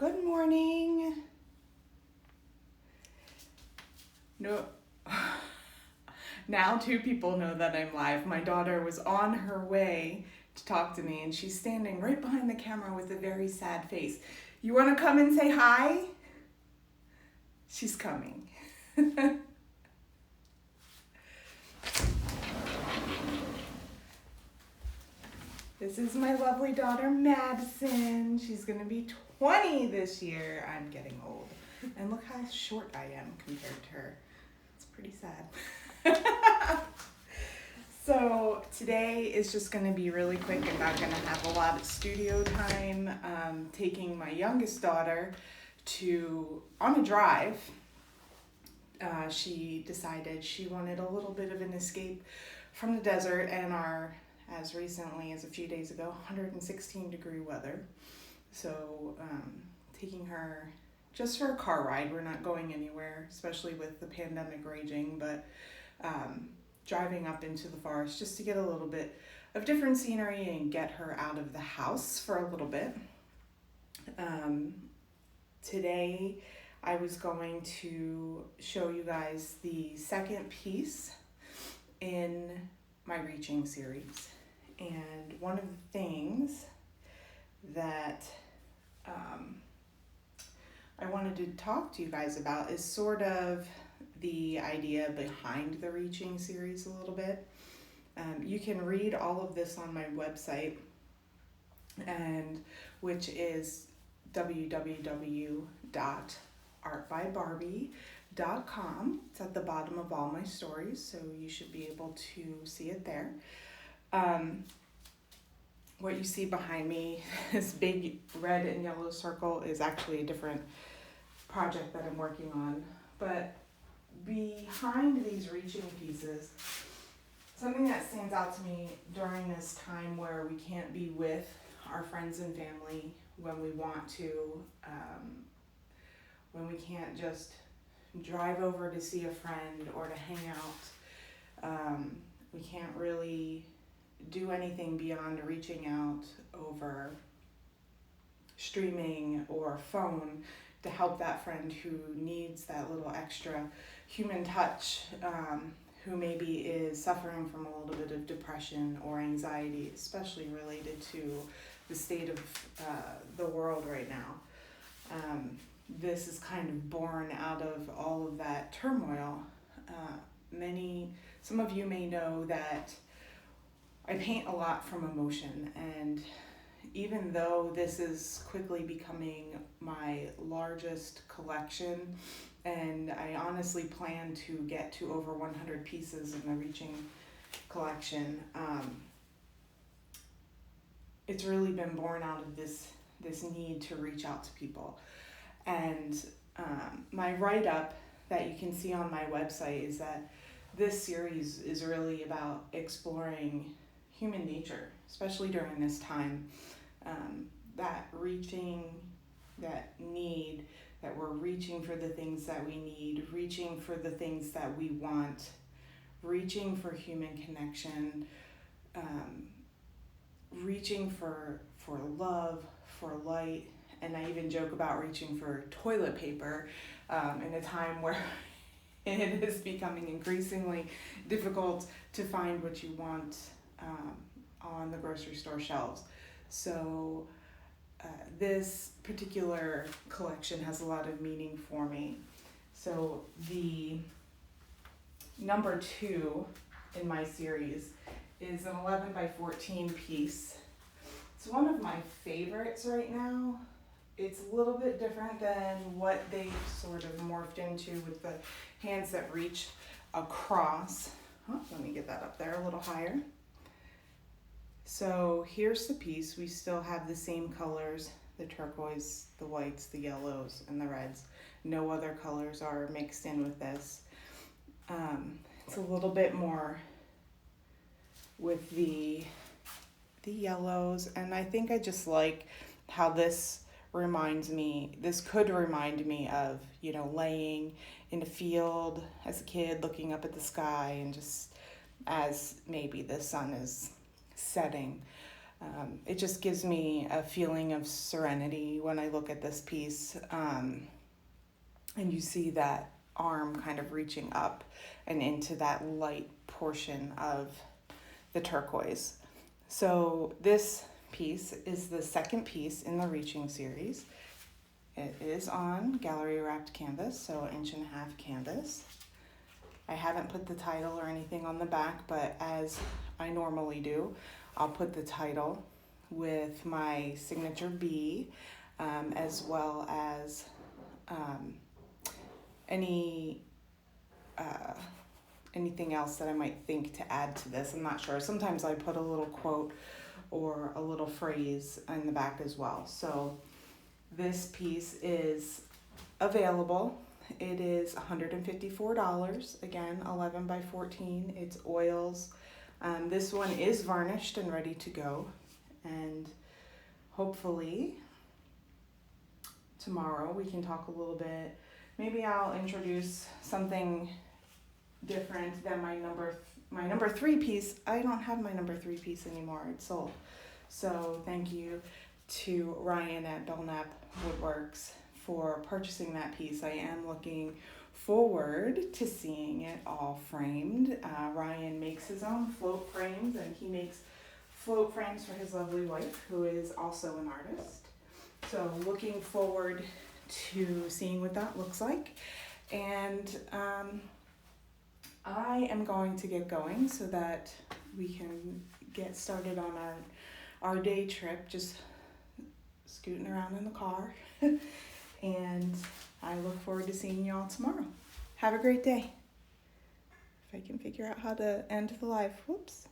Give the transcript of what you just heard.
Good morning. No, now two people know that I'm live. My daughter was on her way to talk to me and she's standing right behind the camera with a very sad face. You want to come and say hi? She's coming. This is my lovely daughter, Madison. She's going to be 20 this year. I'm getting old. And look how short I am compared to her. It's pretty sad. So today is just going to be really quick. I'm not going to have a lot of studio time. Taking my youngest daughter on a drive. She decided she wanted a little bit of an escape from the desert and as recently as a few days ago, 116 degree weather. So taking her just for a car ride. We're not going anywhere, especially with the pandemic raging, but driving up into the forest just to get a little bit of different scenery and get her out of the house for a little bit. Today I was going to show you guys the second piece in my Reaching series. And one of the things that I wanted to talk to you guys about is sort of the idea behind the Reaching series a little bit. You can read all of this on my website, which is www.artbybarbie.com. It's at the bottom of all my stories, so you should be able to see it there. What you see behind me, this big red and yellow circle, is actually a different project that I'm working on. But behind these Reaching pieces, something that stands out to me during this time where we can't be with our friends and family when we want to, when we can't just drive over to see a friend or to hang out, we can't really do anything beyond reaching out over streaming or phone to help that friend who needs that little extra human touch, who maybe is suffering from a little bit of depression or anxiety, especially related to the state of the world right now. This is kind of born out of all of that turmoil. Some of you may know that I paint a lot from emotion, and even though this is quickly becoming my largest collection, and I honestly plan to get to over 100 pieces in the Reaching collection, it's really been born out of this need to reach out to people. And my write-up that you can see on my website is that this series is really about exploring human nature, especially during this time, that need, that we're reaching for the things that we need, reaching for the things that we want, reaching for human connection, reaching for love, for light, and I even joke about reaching for toilet paper in a time where it is becoming increasingly difficult to find what you want on the grocery store shelves. So this particular collection has a lot of meaning for me. So the number 2 in my series is an 11 by 14 piece. It's one of my favorites right now. It's a little bit different than what they've sort of morphed into with the hands that reach across. Let me get that up there a little higher. So here's the piece. We still have the same colors, the turquoise, the whites, the yellows, and the reds. No other colors are mixed in with this. It's a little bit more with the yellows, and I think I just like how this could remind me of, laying in a field as a kid looking up at the sky, and just as maybe the sun is setting. It just gives me a feeling of serenity when I look at this piece. And you see that arm kind of reaching up and into that light portion of the turquoise. So this piece is the second piece in the Reaching series. It is on gallery wrapped canvas, so 1.5 inch canvas. I haven't put the title or anything on the back, but as I normally do, I'll put the title with my signature B, as well as anything else that I might think to add to this. I'm not sure. Sometimes I put a little quote or a little phrase in the back as well. So this piece is available. It is $154. Again, 11 by 14. It's oils. This one is varnished and ready to go. And hopefully tomorrow we can talk a little bit. Maybe I'll introduce something different than my number 3 piece. I don't have my number 3 piece anymore. It's sold. So thank you to Ryan at Belknap Woodworks for purchasing that piece. I am looking forward to seeing it all framed. Ryan makes his own float frames, and he makes float frames for his lovely wife, who is also an artist. So looking forward to seeing what that looks like. And I am going to get going so that we can get started on our day trip, just scooting around in the car. And I look forward to seeing you all tomorrow. Have a great day. If I can figure out how to end the live. Whoops.